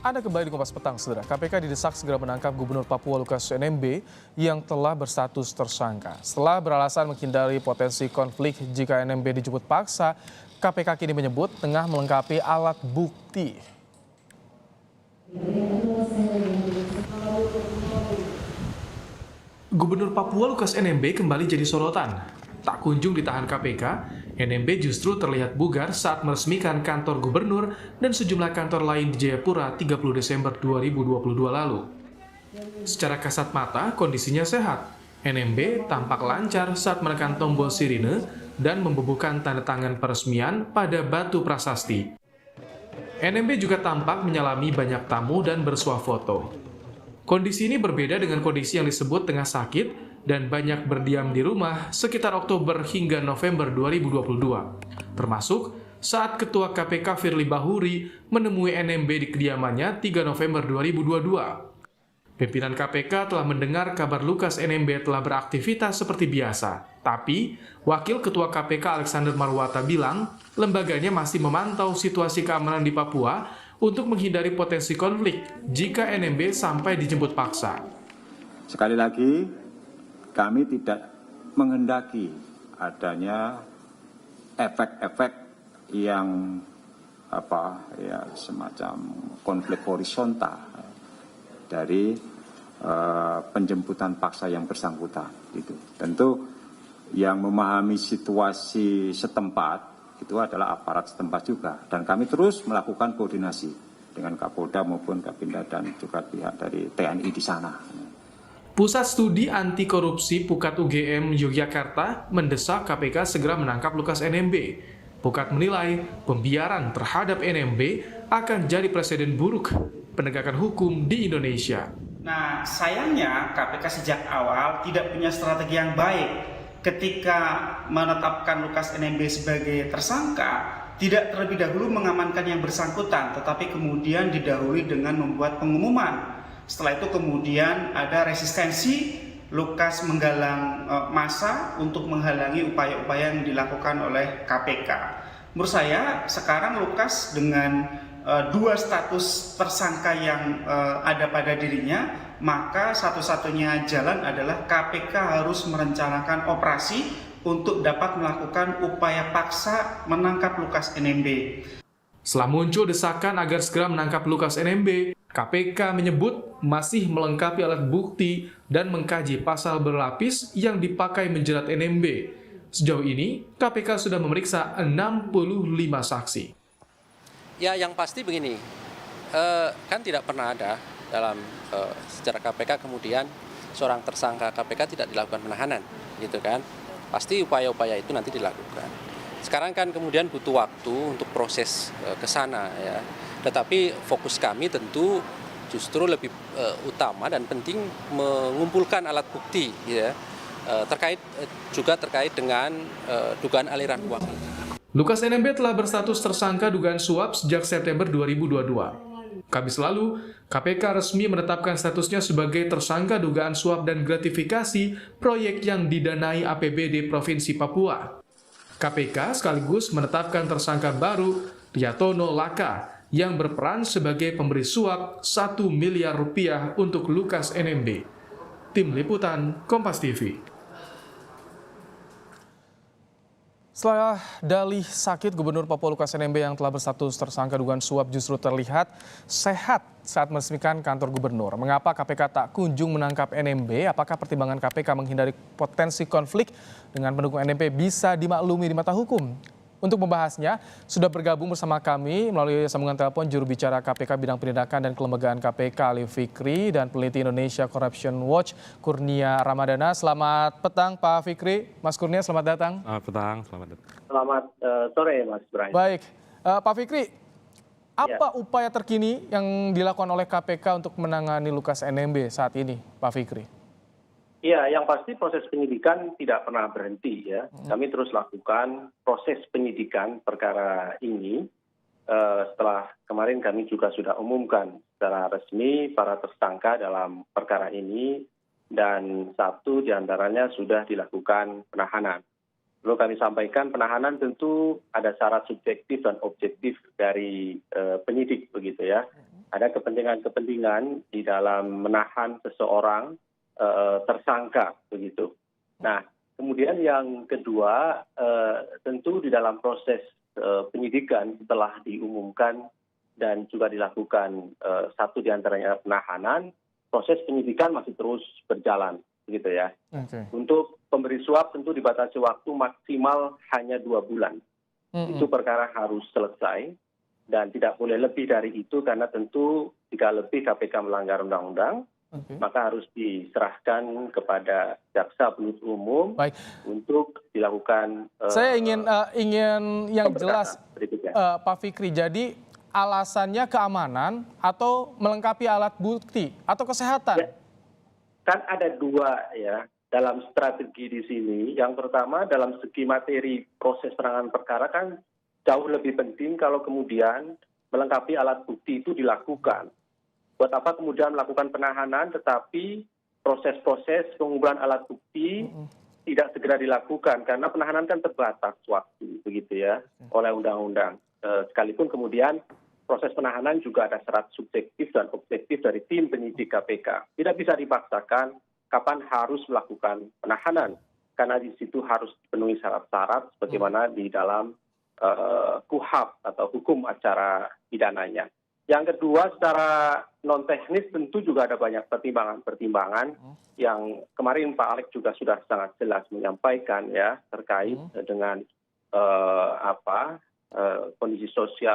Ada kembali di Kompas Petang, Saudara. KPK didesak segera menangkap Gubernur Papua Lukas NMB yang telah berstatus tersangka. Setelah beralasan menghindari potensi konflik jika NMB dijemput paksa, KPK kini menyebut tengah melengkapi alat bukti. Gubernur Papua Lukas NMB kembali jadi sorotan. Tak kunjung ditahan KPK, NMB justru terlihat bugar saat meresmikan kantor gubernur dan sejumlah kantor lain di Jayapura 30 Desember 2022 lalu. Secara kasat mata, kondisinya sehat. NMB tampak lancar saat menekan tombol sirine dan membubuhkan tanda tangan peresmian pada batu prasasti. NMB juga tampak menyalami banyak tamu dan bersuah foto. Kondisi ini berbeda dengan kondisi yang disebut tengah sakit dan banyak berdiam di rumah sekitar Oktober hingga November 2022. Termasuk saat Ketua KPK Firly Bahuri menemui NMB di kediamannya 3 November 2022. Pimpinan KPK telah mendengar kabar Lukas NMB telah beraktivitas seperti biasa. Tapi, Wakil Ketua KPK Alexander Marwata bilang, lembaganya masih memantau situasi keamanan di Papua untuk menghindari potensi konflik jika NMB sampai dijemput paksa. Sekali lagi, kami tidak menghendaki adanya efek-efek yang semacam konflik horizontal dari penjemputan paksa yang bersangkutan. Gitu. Tentu yang memahami situasi setempat itu adalah aparat setempat juga, dan kami terus melakukan koordinasi dengan Kapolda maupun Kapinda dan juga pihak dari TNI di sana. Pusat Studi Anti Korupsi Pukat UGM Yogyakarta mendesak KPK segera menangkap Lukas NMB. Pukat menilai pembiaran terhadap NMB akan jadi presiden buruk penegakan hukum di Indonesia. Nah, sayangnya KPK sejak awal tidak punya strategi yang baik ketika menetapkan Lukas NMB sebagai tersangka. Tidak terlebih dahulu mengamankan yang bersangkutan, tetapi kemudian didahului dengan membuat pengumuman. Setelah itu kemudian ada resistensi, Lukas menggalang massa untuk menghalangi upaya-upaya yang dilakukan oleh KPK. Menurut saya sekarang Lukas dengan dua status tersangka yang ada pada dirinya, maka satu-satunya jalan adalah KPK harus merencanakan operasi untuk dapat melakukan upaya paksa menangkap Lukas NMB. Setelah muncul desakan agar segera menangkap Lukas NMB, KPK menyebut masih melengkapi alat bukti dan mengkaji pasal berlapis yang dipakai menjerat NMB. Sejauh ini, KPK sudah memeriksa 65 saksi. Ya, yang pasti begini, kan tidak pernah ada dalam sejarah KPK kemudian seorang tersangka KPK tidak dilakukan penahanan, gitu kan? Pasti upaya-upaya itu nanti dilakukan. Sekarang kan kemudian butuh waktu untuk proses ke sana, ya. Tetapi fokus kami tentu justru lebih utama dan penting mengumpulkan alat bukti, ya, terkait dengan dugaan aliran uang. Lukas NMB telah berstatus tersangka dugaan suap sejak September 2022. Kamis lalu, KPK resmi menetapkan statusnya sebagai tersangka dugaan suap dan gratifikasi proyek yang didanai APBD Provinsi Papua. KPK sekaligus menetapkan tersangka baru Riyatono Laka yang berperan sebagai pemberi suap 1 miliar rupiah untuk Lukas NMB. Tim Liputan Kompas TV. Setelah dalih sakit, Gubernur Papua Lukas NMB yang telah berstatus tersangka dugaan suap justru terlihat sehat saat meresmikan kantor gubernur. Mengapa KPK tak kunjung menangkap NMB? Apakah pertimbangan KPK menghindari potensi konflik dengan pendukung NMB bisa dimaklumi di mata hukum? Untuk membahasnya, sudah bergabung bersama kami melalui sambungan telepon juru bicara KPK bidang penindakan dan kelembagaan KPK Ali Fikri dan peneliti Indonesia Corruption Watch Kurnia Ramadana. Selamat petang Pak Fikri. Mas Kurnia, selamat datang. Selamat petang, selamat datang. Selamat sore Mas Brian. Baik, Pak Fikri, apa upaya terkini yang dilakukan oleh KPK untuk menangani Lukas NMB saat ini, Pak Fikri? Iya, yang pasti proses penyidikan tidak pernah berhenti ya. Kami terus lakukan proses penyidikan perkara ini. Setelah kemarin kami juga sudah umumkan secara resmi para tersangka dalam perkara ini dan satu diantaranya sudah dilakukan penahanan. Perlu kami sampaikan penahanan tentu ada syarat subjektif dan objektif dari penyidik begitu ya. ada kepentingan-kepentingan di dalam menahan seseorang tersangka begitu. Nah, kemudian yang kedua, tentu di dalam proses penyidikan setelah diumumkan dan juga dilakukan satu di antaranya penahanan, proses penyidikan masih terus berjalan, gitu ya. Oke. Untuk pemberi suap tentu dibatasi waktu maksimal hanya 2 bulan. Itu perkara harus selesai dan tidak boleh lebih dari itu karena tentu jika lebih KPK melanggar undang-undang, maka harus diserahkan kepada jaksa penuntut umum Baik. untuk dilakukan. Saya ingin yang jelas, berikutnya. Pak Fikri. Jadi alasannya keamanan atau melengkapi alat bukti atau kesehatan? Ya, kan ada 2 ya dalam strategi di sini. Yang pertama dalam segi materi proses penanganan perkara kan jauh lebih penting kalau kemudian melengkapi alat bukti itu dilakukan. Buat apa kemudian melakukan penahanan tetapi proses-proses pengumpulan alat bukti tidak segera dilakukan karena penahanan kan terbatas waktu begitu ya oleh undang-undang. Sekalipun kemudian proses penahanan juga ada syarat subjektif dan objektif dari tim penyidik KPK. Tidak bisa dipaksakan kapan harus melakukan penahanan karena di situ harus dipenuhi syarat-syarat sebagaimana di dalam KUHAP atau hukum acara pidananya. Yang kedua, secara non-teknis tentu juga ada banyak pertimbangan-pertimbangan yang kemarin Pak Alex juga sudah sangat jelas menyampaikan ya terkait dengan kondisi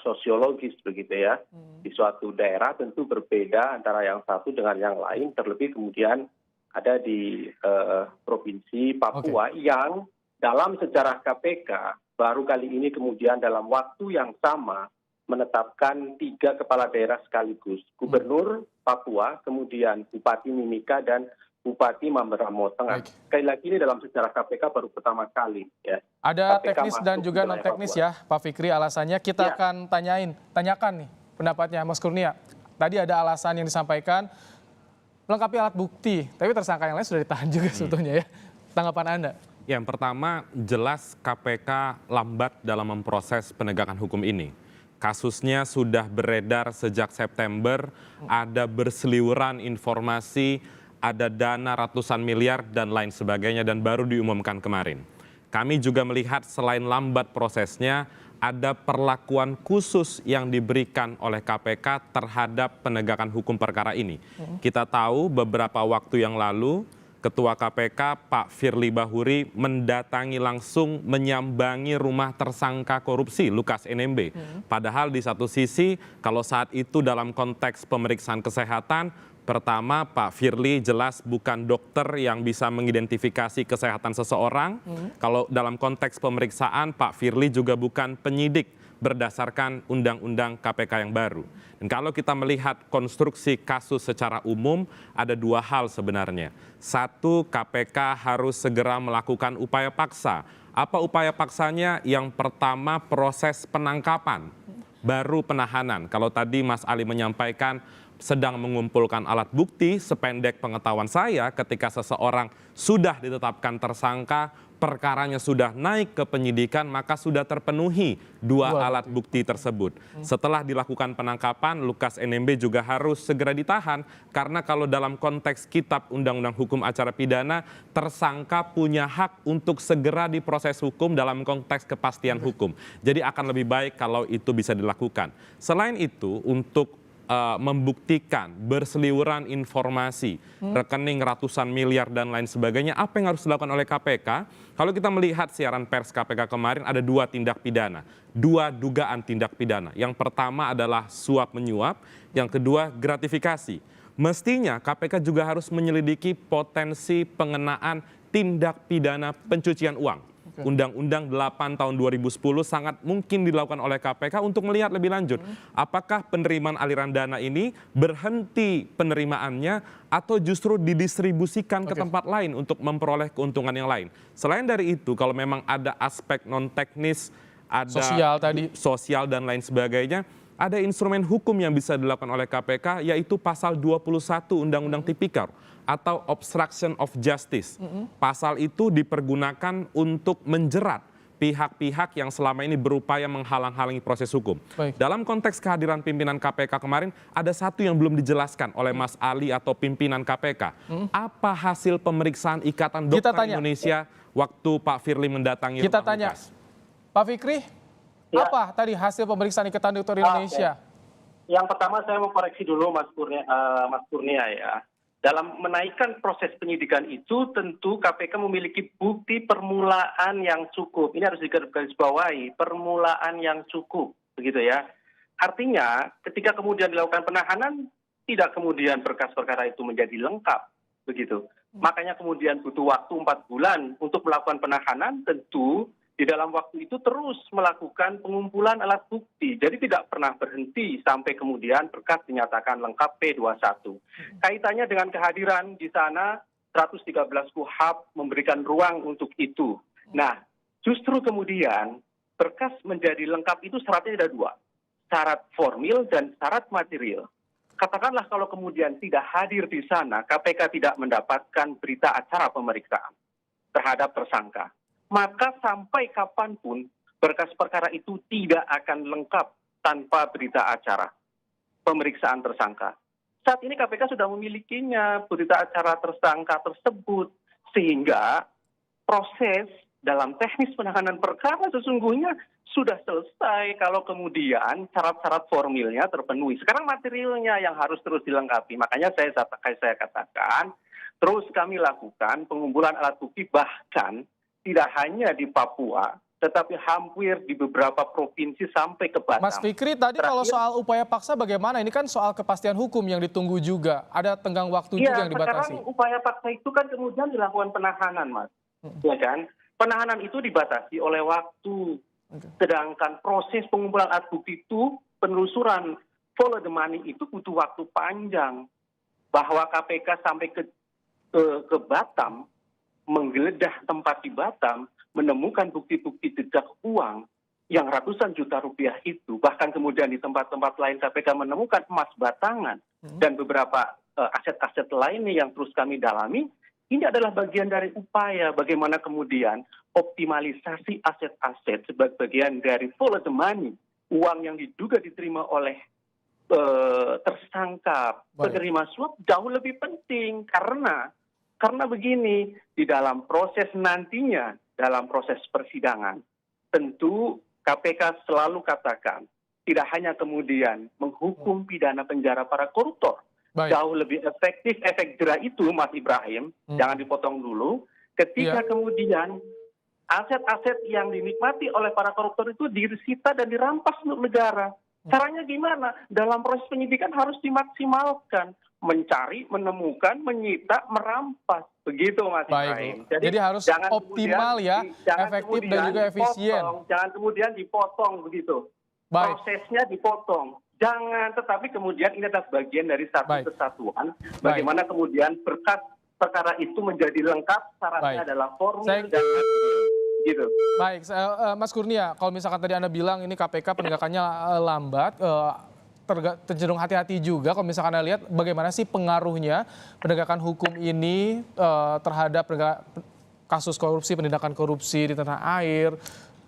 sosiologis begitu ya. Di suatu daerah tentu berbeda antara yang satu dengan yang lain, terlebih kemudian ada di Provinsi Papua yang dalam sejarah KPK baru kali ini kemudian dalam waktu yang sama menetapkan 3 kepala daerah sekaligus, Gubernur Papua, kemudian Bupati Mimika dan Bupati Mamberamo Tengah. Sekali lagi ini dalam sejarah KPK baru pertama kali. Ya. Ada KPK teknis dan masuk juga ke non wilayah teknis Papua. ya, Pak Fikri. Alasannya kita Ya. akan tanyakan nih pendapatnya Mas Kurnia. Tadi ada alasan yang disampaikan melengkapi alat bukti, tapi tersangka yang lain sudah ditahan juga sebetulnya ya. Tanggapan Anda? Yang pertama, jelas KPK lambat dalam memproses penegakan hukum ini. Kasusnya sudah beredar sejak September, ada berseliweran informasi, ada dana ratusan miliar dan lain sebagainya dan baru diumumkan kemarin. Kami juga melihat selain lambat prosesnya, ada perlakuan khusus yang diberikan oleh KPK terhadap penegakan hukum perkara ini. Kita tahu beberapa waktu yang lalu, Ketua KPK Pak Firly Bahuri mendatangi langsung menyambangi rumah tersangka korupsi Lukas NMB. Padahal di satu sisi kalau saat itu dalam konteks pemeriksaan kesehatan, pertama Pak Firly jelas bukan dokter yang bisa mengidentifikasi kesehatan seseorang. Kalau dalam konteks pemeriksaan Pak Firly juga bukan penyidik berdasarkan undang-undang KPK yang baru. Dan kalau kita melihat konstruksi kasus secara umum, ada 2 hal sebenarnya. Satu, KPK harus segera melakukan upaya paksa. Apa upaya paksanya? Yang pertama, proses penangkapan, baru penahanan. Kalau tadi Mas Ali menyampaikan sedang mengumpulkan alat bukti, sependek pengetahuan saya ketika seseorang sudah ditetapkan tersangka, perkaranya sudah naik ke penyidikan, maka sudah terpenuhi 2 alat bukti tersebut. Setelah dilakukan penangkapan, Lukas NMB juga harus segera ditahan, karena kalau dalam konteks kitab Undang-Undang Hukum Acara Pidana, tersangka punya hak untuk segera diproses hukum dalam konteks kepastian hukum. Jadi akan lebih baik kalau itu bisa dilakukan. Selain itu, untuk membuktikan berseliweran informasi, rekening ratusan miliar dan lain sebagainya, apa yang harus dilakukan oleh KPK? Kalau kita melihat siaran pers KPK kemarin, ada 2 tindak pidana, 2 dugaan tindak pidana. Yang pertama adalah suap menyuap, yang kedua gratifikasi. Mestinya KPK juga harus menyelidiki potensi pengenaan tindak pidana pencucian uang. Undang-Undang 8 tahun 2010 sangat mungkin dilakukan oleh KPK untuk melihat lebih lanjut. Apakah penerimaan aliran dana ini berhenti penerimaannya atau justru didistribusikan ke tempat lain untuk memperoleh keuntungan yang lain. Selain dari itu, kalau memang ada aspek non-teknis, ada sosial dan lain sebagainya, ada instrumen hukum yang bisa dilakukan oleh KPK, yaitu pasal 21 Undang-Undang Tipikor atau obstruction of justice. Pasal itu dipergunakan untuk menjerat pihak-pihak yang selama ini berupaya menghalang-halangi proses hukum. Baik. Dalam konteks kehadiran pimpinan KPK kemarin, ada satu yang belum dijelaskan oleh Mas Ali atau pimpinan KPK. Apa hasil pemeriksaan Ikatan Dokter tanya. Indonesia waktu Pak Firly mendatangi Kita rumah tanya, Lukas? Pak Fikri, Ya. apa tadi hasil pemeriksaan Ikatan Dokter Indonesia? Yang pertama saya mau koreksi dulu Mas Kurnia ya. Dalam menaikkan proses penyidikan itu tentu KPK memiliki bukti permulaan yang cukup. Ini harus digarisbawahi, permulaan yang cukup, begitu ya. Artinya ketika kemudian dilakukan penahanan, tidak kemudian berkas perkara itu menjadi lengkap, begitu. Makanya kemudian butuh waktu 4 bulan untuk melakukan penahanan, tentu di dalam waktu itu terus melakukan pengumpulan alat bukti. Jadi tidak pernah berhenti sampai kemudian berkas dinyatakan lengkap P21. Kaitannya dengan kehadiran di sana 113 KUHP memberikan ruang untuk itu. Nah, justru kemudian berkas menjadi lengkap itu syaratnya ada 2. Syarat formil dan syarat material. Katakanlah kalau kemudian tidak hadir di sana, KPK tidak mendapatkan berita acara pemeriksaan terhadap tersangka, maka sampai kapanpun berkas perkara itu tidak akan lengkap tanpa berita acara pemeriksaan tersangka. Saat ini KPK sudah memilikinya berita acara tersangka tersebut, sehingga proses dalam teknis penanganan perkara sesungguhnya sudah selesai kalau kemudian syarat-syarat formilnya terpenuhi. Sekarang materialnya yang harus terus dilengkapi. Makanya saya katakan, terus kami lakukan pengumpulan alat bukti bahkan tidak hanya di Papua, tetapi hampir di beberapa provinsi sampai ke Batam. Mas Fikri, tadi kalau soal upaya paksa bagaimana? Ini kan soal kepastian hukum yang ditunggu juga. Ada tenggang waktu juga yang dibatasi. Sekarang upaya paksa itu kan kemudian dilakukan penahanan, Mas. Ya kan? Penahanan itu dibatasi oleh waktu. Sedangkan proses pengumpulan alat bukti itu, penelusuran follow the money itu butuh waktu panjang. Bahwa KPK sampai ke Batam, menggeledah tempat di Batam, menemukan bukti-bukti jejak uang yang ratusan juta rupiah itu, bahkan kemudian di tempat-tempat lain KPK menemukan emas batangan dan beberapa aset-aset lainnya yang terus kami dalami. Ini adalah bagian dari upaya bagaimana kemudian optimalisasi aset-aset sebagai bagian dari follow the money, uang yang diduga diterima oleh tersangka penerima suap jauh lebih penting karena begini, di dalam proses nantinya, dalam proses persidangan, tentu KPK selalu katakan, tidak hanya kemudian menghukum pidana penjara para koruptor. Jauh lebih efektif, efek jerah itu, Mas Ibrahim, jangan dipotong dulu, ketika kemudian aset-aset yang dinikmati oleh para koruptor itu disita dan dirampas untuk negara. Caranya gimana? Dalam proses penyidikan harus dimaksimalkan. Mencari, menemukan, menyita, merampas. Begitu Mas Ibrahim. Jadi harus optimal ya, efektif dan juga efisien. Jangan kemudian dipotong begitu. Prosesnya dipotong. Jangan, tetapi kemudian ini adalah bagian dari satu kesatuan. Bagaimana kemudian berkas perkara itu menjadi lengkap, syaratnya adalah formil dan gitu. Baik, Mas Kurnia, kalau misalkan tadi Anda bilang ini KPK penegakannya lambat, cenderung hati-hati juga kalau misalkan Anda lihat bagaimana sih pengaruhnya penegakan hukum ini terhadap kasus korupsi, penindakan korupsi di tanah air,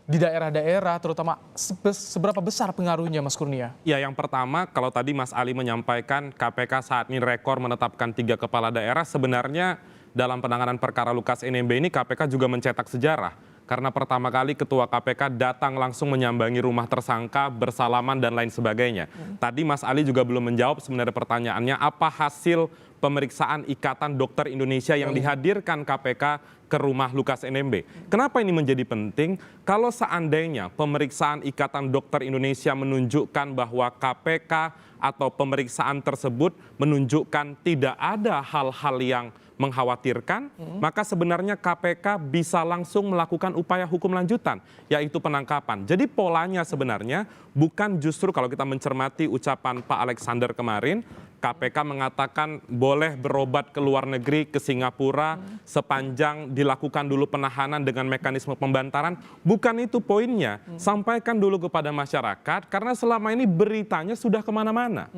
di daerah-daerah, terutama seberapa besar pengaruhnya, Mas Kurnia? Ya, yang pertama, kalau tadi Mas Ali menyampaikan KPK saat ini rekor menetapkan 3 kepala daerah, sebenarnya dalam penanganan perkara Lukas NMB ini KPK juga mencetak sejarah. Karena pertama kali Ketua KPK datang langsung menyambangi rumah tersangka, bersalaman dan lain sebagainya. Tadi Mas Ali juga belum menjawab sebenarnya pertanyaannya, apa hasil pemeriksaan Ikatan Dokter Indonesia yang dihadirkan KPK ke rumah Lukas NMB. Kenapa ini menjadi penting? Kalau seandainya pemeriksaan Ikatan Dokter Indonesia menunjukkan bahwa KPK atau pemeriksaan tersebut menunjukkan tidak ada hal-hal yang mengkhawatirkan, maka sebenarnya KPK bisa langsung melakukan upaya hukum lanjutan, yaitu penangkapan. Jadi polanya sebenarnya bukan justru kalau kita mencermati ucapan Pak Alexander kemarin, KPK mengatakan boleh berobat ke luar negeri, ke Singapura, sepanjang dilakukan dulu penahanan dengan mekanisme pembantaran. Bukan itu poinnya. Sampaikan dulu kepada masyarakat, karena selama ini beritanya sudah kemana-mana.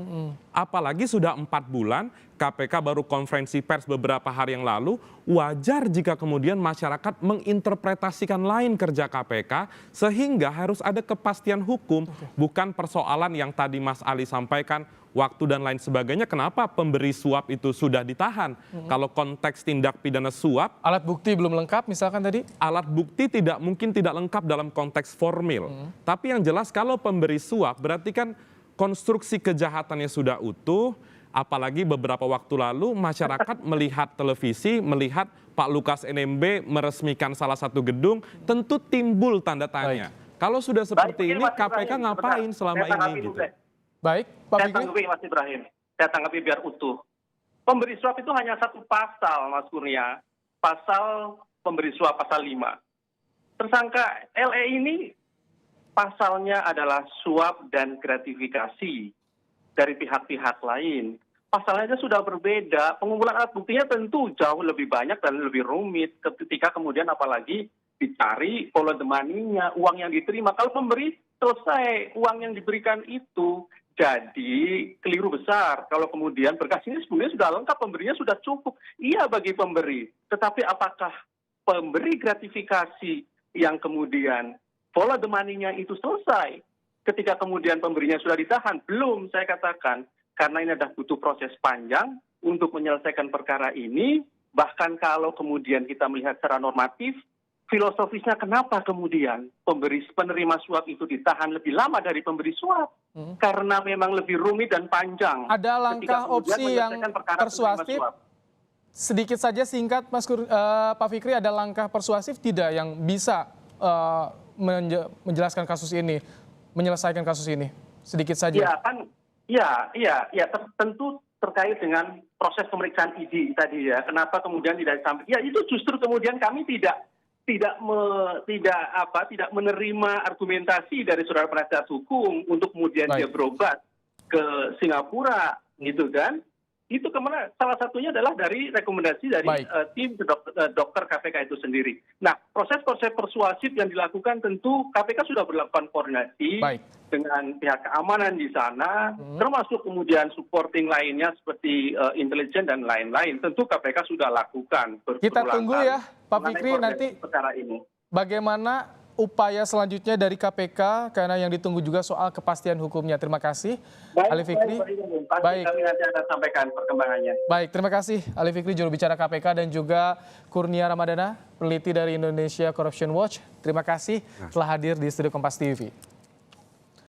Apalagi sudah 4 bulan, KPK baru konferensi pers beberapa hari yang lalu, wajar jika kemudian masyarakat menginterpretasikan lain kerja KPK, sehingga harus ada kepastian hukum, bukan persoalan yang tadi Mas Ali sampaikan, waktu dan lain sebagainya. Kenapa pemberi suap itu sudah ditahan? Kalau konteks tindak pidana suap, Alat bukti belum lengkap misalkan tadi? alat bukti tidak mungkin tidak lengkap dalam konteks formil. Tapi yang jelas kalau pemberi suap berarti kan konstruksi kejahatannya sudah utuh. Apalagi beberapa waktu lalu masyarakat melihat televisi, melihat Pak Lukas NMB meresmikan salah satu gedung, tentu timbul tanda tanya. Kalau sudah seperti ini, KPK ngapain selama ini? Gitu. Baik, Pak Saya Fikri. tanggapi Mas Ibrahim. Saya tanggapi biar utuh. Pemberi suap itu hanya satu pasal, Mas Kurnia. Pasal pemberi suap, pasal 5. Tersangka LE ini pasalnya adalah suap dan gratifikasi dari pihak-pihak lain. Pasalnya sudah berbeda. Pengumpulan alat buktinya tentu jauh lebih banyak dan lebih rumit ketika kemudian apalagi dicari follow the money-nya, uang yang diterima. Kalau pemberi selesai uang yang diberikan itu, jadi keliru besar. Kalau kemudian berkas ini sebenarnya sudah lengkap, pemberinya sudah cukup. Iya bagi pemberi. Tetapi apakah pemberi gratifikasi yang kemudian follow the money-nya itu selesai ketika kemudian pemberinya sudah ditahan? Belum, saya katakan. Karena ini ada butuh proses panjang untuk menyelesaikan perkara ini. Bahkan kalau kemudian kita melihat secara normatif, filosofisnya kenapa kemudian penerima suap itu ditahan lebih lama dari pemberi suap? Karena memang lebih rumit dan panjang. Ada langkah opsi yang persuasif? Sedikit saja singkat, Pak Fikri, ada langkah persuasif tidak yang bisa menjelaskan kasus ini, menyelesaikan kasus ini? Sedikit saja. Ya kan, tentu terkait dengan proses pemeriksaan ID tadi ya. Kenapa kemudian tidak sampai? Ya itu justru kemudian kami tidak menerima argumentasi dari saudara penasihat hukum untuk kemudian dia berobat ke Singapura, gitu kan? Itu kemana? Salah satunya adalah dari rekomendasi dari tim dokter KPK itu sendiri. Nah, proses-proses persuasif yang dilakukan tentu KPK sudah berlakukan koordinasi dengan pihak keamanan di sana, termasuk kemudian supporting lainnya seperti intelijen dan lain-lain. Tentu KPK sudah lakukan. Kita tunggu ya, Pak Fikri, nanti perkara ini. Bagaimana upaya selanjutnya dari KPK, karena yang ditunggu juga soal kepastian hukumnya. Terima kasih, Ali Fikri. Baik, kami nanti akan sampaikan perkembangannya. Baik, terima kasih Ali Fikri, juru bicara KPK, dan juga Kurnia Ramadana, peneliti dari Indonesia Corruption Watch. Terima kasih telah hadir di Studio Kompas TV.